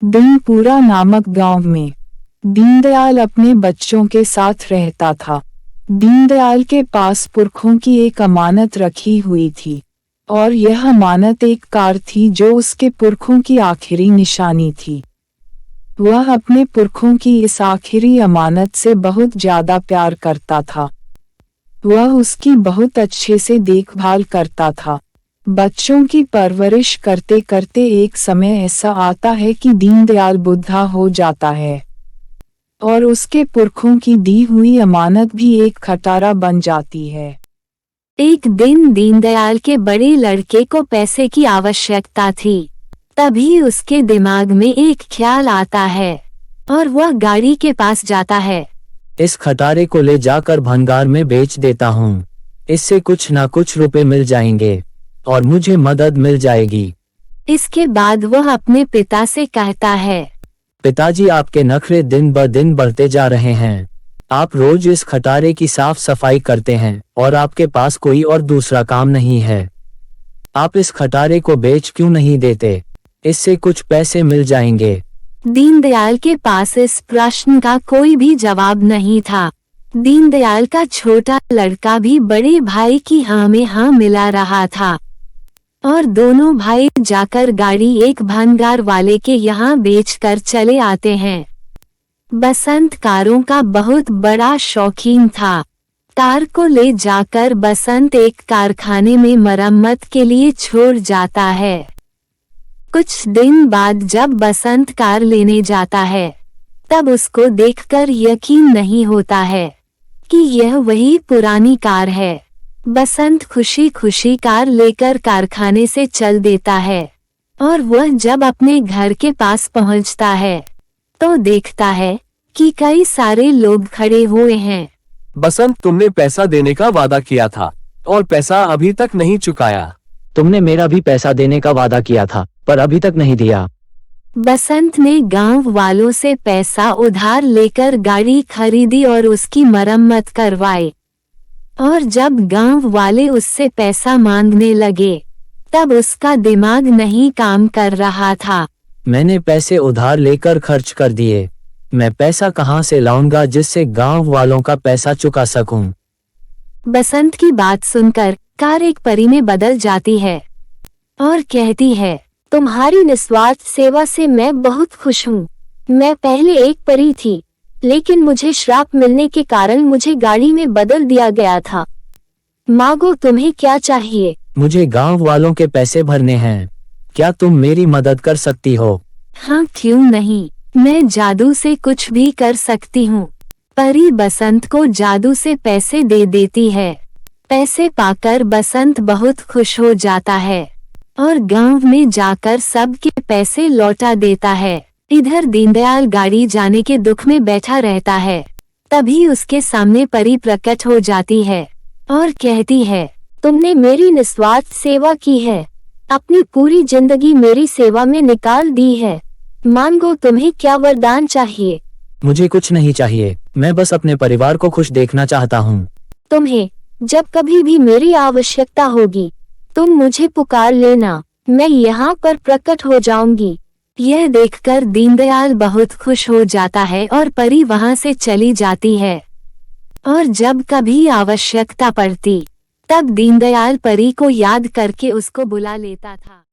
दीनपुरा नामक गांव में दीनदयाल अपने बच्चों के साथ रहता था। दीनदयाल के पास पुरखों की एक अमानत रखी हुई थी और यह अमानत एक कार थी जो उसके पुरखों की आखिरी निशानी थी। वह अपने पुरखों की इस आखिरी अमानत से बहुत ज्यादा प्यार करता था। वह उसकी बहुत अच्छे से देखभाल करता था। बच्चों की परवरिश करते करते एक समय ऐसा आता है कि दीनदयाल बुढ़ा हो जाता है और उसके पुरखों की दी हुई अमानत भी एक खटारा बन जाती है। एक दिन दीनदयाल के बड़े लड़के को पैसे की आवश्यकता थी। तभी उसके दिमाग में एक ख्याल आता है और वह गाड़ी के पास जाता है। इस खटारे को ले जाकर भंगार में बेच देता हूँ। इससे कुछ ना कुछ रुपए मिल जाएंगे और मुझे मदद मिल जाएगी। इसके बाद वह अपने पिता से कहता है, पिताजी, आपके नखरे दिन ब दिन बढ़ते जा रहे हैं। आप रोज इस खटारे की साफ सफाई करते हैं और आपके पास कोई और दूसरा काम नहीं है। आप इस खटारे को बेच क्यों नहीं देते? इससे कुछ पैसे मिल जाएंगे। दीनदयाल के पास इस प्रश्न का कोई भी जवाब नहीं था। दीनदयाल का छोटा लड़का भी बड़े भाई की हाँ में हाँ मिला रहा था और दोनों भाई जाकर गाड़ी एक भंगार वाले के यहाँ बेचकर चले आते हैं। बसंत कारों का बहुत बड़ा शौकीन था। कार को ले जाकर बसंत एक कारखाने में मरम्मत के लिए छोड़ जाता है। कुछ दिन बाद जब बसंत कार लेने जाता है तब उसको देखकर यकीन नहीं होता है कि यह वही पुरानी कार है। बसंत खुशी खुशी कार लेकर कारखाने से चल देता है और वह जब अपने घर के पास पहुंचता है तो देखता है कि कई सारे लोग खड़े हुए हैं। बसंत, तुमने पैसा देने का वादा किया था और पैसा अभी तक नहीं चुकाया। तुमने मेरा भी पैसा देने का वादा किया था पर अभी तक नहीं दिया। बसंत ने गांव वालों से पैसा उधार लेकर गाड़ी खरीदी और उसकी मरम्मत करवाई। और जब गांव वाले उससे पैसा मांगने लगे तब उसका दिमाग नहीं काम कर रहा था। मैंने पैसे उधार लेकर खर्च कर दिए। मैं पैसा कहाँ से लाऊंगा जिससे गांव वालों का पैसा चुका सकूं? बसंत की बात सुनकर कार एक परी में बदल जाती है और कहती है, तुम्हारी निस्वार्थ सेवा से मैं बहुत खुश हूँ। मैं पहले एक परी थी लेकिन मुझे श्राप मिलने के कारण मुझे गाड़ी में बदल दिया गया था। मांगो, तुम्हें क्या चाहिए? मुझे गांव वालों के पैसे भरने हैं। क्या तुम मेरी मदद कर सकती हो? हाँ, क्यों नहीं, मैं जादू से कुछ भी कर सकती हूँ। परी बसंत को जादू से पैसे दे देती है। पैसे पाकर बसंत बहुत खुश हो जाता है और गांव में जाकर सबके पैसे लौटा देता है। इधर दीनदयाल गाड़ी जाने के दुख में बैठा रहता है। तभी उसके सामने परी प्रकट हो जाती है और कहती है, तुमने मेरी निस्वार्थ सेवा की है, अपनी पूरी जिंदगी मेरी सेवा में निकाल दी है। मांगो, तुम्हें क्या वरदान चाहिए? मुझे कुछ नहीं चाहिए, मैं बस अपने परिवार को खुश देखना चाहता हूँ। तुम्हें जब कभी भी मेरी आवश्यकता होगी तुम मुझे पुकार लेना, मैं यहाँ पर प्रकट हो जाऊंगी। यह देखकर दीनदयाल बहुत खुश हो जाता है और परी वहाँ से चली जाती है। और जब कभी आवश्यकता पड़ती तब दीनदयाल परी को याद करके उसको बुला लेता था।